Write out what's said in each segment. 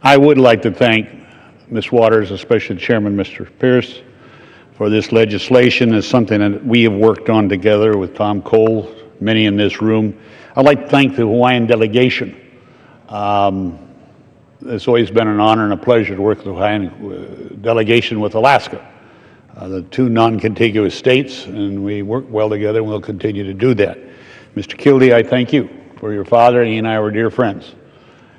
I would like to thank Ms. Waters, especially Chairman Mr. Pierce, for this legislation. It's something that we have worked on together with Tom Cole, many in this room. I'd like to thank the Hawaiian delegation. It's always been an honor and a pleasure to work with the Hawaiian delegation with Alaska, the two non-contiguous states, and we work well together, and we'll continue to do that. Mr. Kildee, I thank you for your father. He and I were dear friends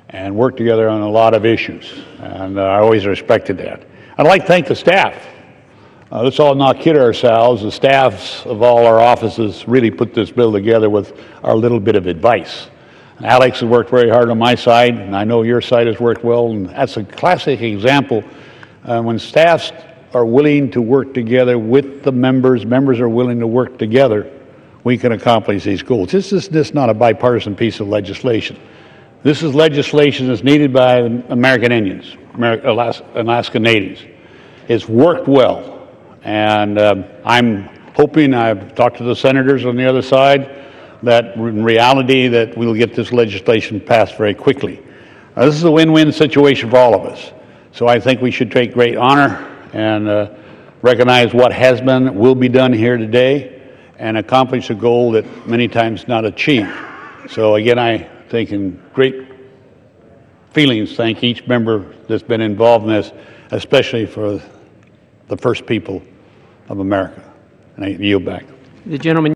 and worked together on a lot of issues, and I always respected that. I'd like to thank the staff. Let's all not kid ourselves. The staffs of all our offices really put this bill together with our little bit of advice. Alex has worked very hard on my side, and I know your side has worked well, and that's a classic example when staffs are willing to work together with the members are willing to work together, we can accomplish these goals. This is not a bipartisan piece of legislation. This is legislation that's needed by American Indians, Alaska Natives. It's worked well, and I'm hoping, I've talked to the senators on the other side, that in reality that we'll get this legislation passed very quickly. This is a win-win situation for all of us. So I think we should take great honor and recognize what has been, will be done here today, and accomplish a goal that many times not achieved. So again, I think in great feelings, thank each member that's been involved in this, especially for the first people of America. And I yield back. The gentleman.